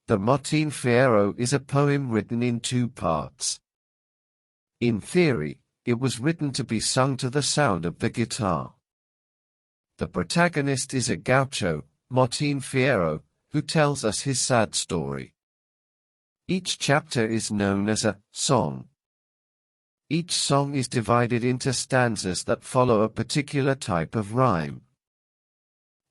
The Martín Fierro is a poem written in two parts. In theory, it was written to be sung to the sound of the guitar. The protagonist is a gaucho, Martín Fierro, who tells us his sad story. Each chapter is known as a song. Each song is divided into stanzas that follow a particular type of rhyme.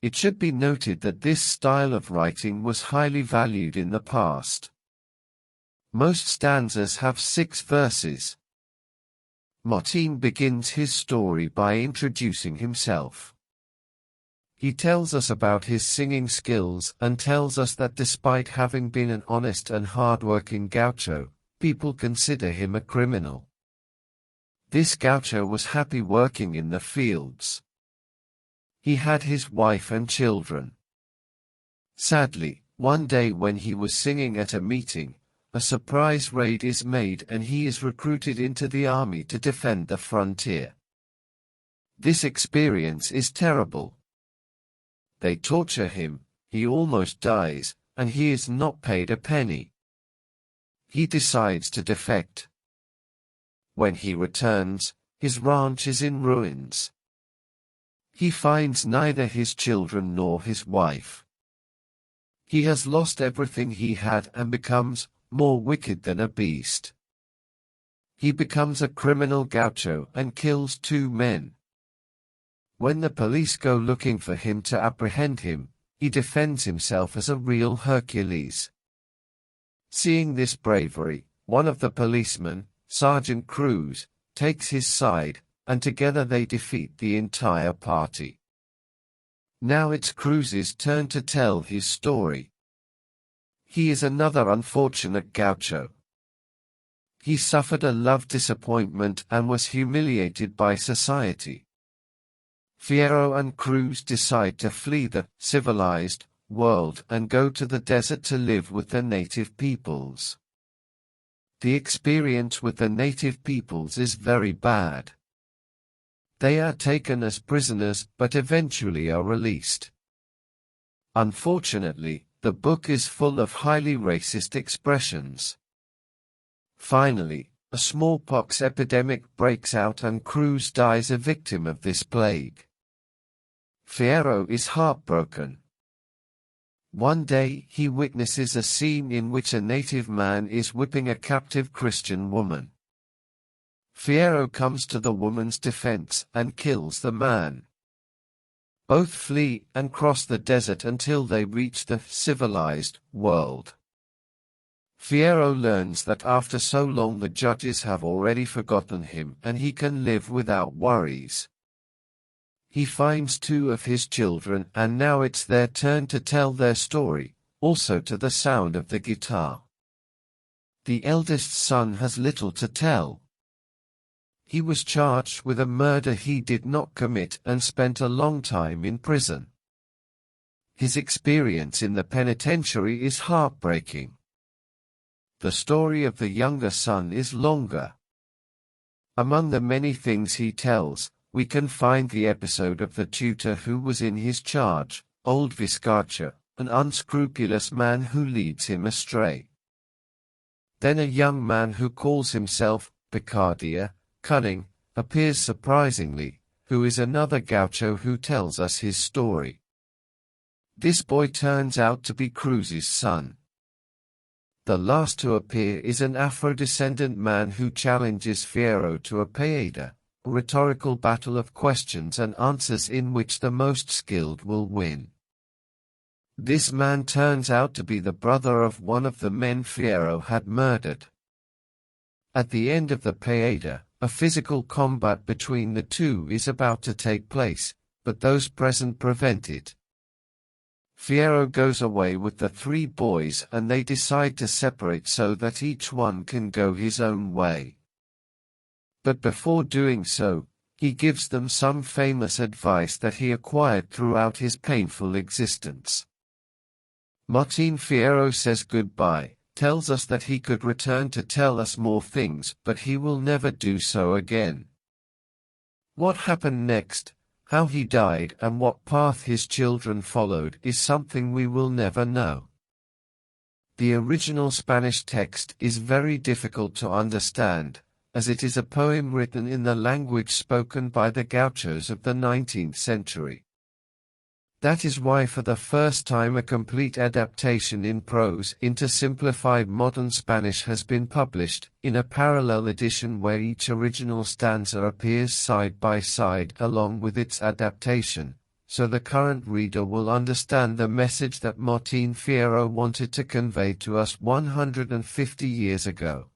It should be noted that this style of writing was highly valued in the past. Most stanzas have 6 verses. Martín begins his story by introducing himself. He tells us about his singing skills and tells us that despite having been an honest and hard-working gaucho, people consider him a criminal. This gaucho was happy working in the fields. He had his wife and children. Sadly, one day when he was singing at a meeting, a surprise raid is made and he is recruited into the army to defend the frontier. This experience is terrible. They torture him, he almost dies, and he is not paid a penny. He decides to defect. When he returns, his ranch is in ruins. He finds neither his children nor his wife. He has lost everything he had and becomes more wicked than a beast. He becomes a criminal gaucho and kills 2 men. When the police go looking for him to apprehend him, he defends himself as a real Hercules. Seeing this bravery, one of the policemen, Sergeant Cruz, takes his side, and together they defeat the entire party. Now it's Cruz's turn to tell his story. He is another unfortunate gaucho. He suffered a love disappointment and was humiliated by society. Fierro and Cruz decide to flee the civilized world and go to the desert to live with the native peoples. The experience with the native peoples is very bad. They are taken as prisoners but eventually are released. Unfortunately, the book is full of highly racist expressions. Finally, a smallpox epidemic breaks out and Cruz dies a victim of this plague. Fierro is heartbroken. One day he witnesses a scene in which a native man is whipping a captive Christian woman. Fierro comes to the woman's defense and kills the man. Both flee and cross the desert until they reach the civilized world. Fierro learns that after so long the judges have already forgotten him and he can live without worries. He finds 2 of his children and now it's their turn to tell their story, also to the sound of the guitar. The eldest son has little to tell. He was charged with a murder he did not commit and spent a long time in prison. His experience in the penitentiary is heartbreaking. The story of the younger son is longer. Among the many things he tells, we can find the episode of the tutor who was in his charge, old Vizcacha, an unscrupulous man who leads him astray. Then a young man who calls himself Picardia, cunning, appears surprisingly, who is another gaucho who tells us his story. This boy turns out to be Cruz's son. The last to appear is an Afro-descendant man who challenges Fierro to a paella, a rhetorical battle of questions and answers in which the most skilled will win. This man turns out to be the brother of one of the men Fierro had murdered. At the end of the paella, a physical combat between the 2 is about to take place, but those present prevent it. Fierro goes away with the 3 boys and they decide to separate so that each one can go his own way. But before doing so, he gives them some famous advice that he acquired throughout his painful existence. Martín Fierro says goodbye, tells us that he could return to tell us more things but he will never do so again. What happened next, how he died and what path his children followed is something we will never know. The original Spanish text is very difficult to understand, as it is a poem written in the language spoken by the gauchos of the 19th century. That is why for the first time a complete adaptation in prose into simplified modern Spanish has been published, in a parallel edition where each original stanza appears side by side along with its adaptation, so the current reader will understand the message that Martín Fierro wanted to convey to us 150 years ago.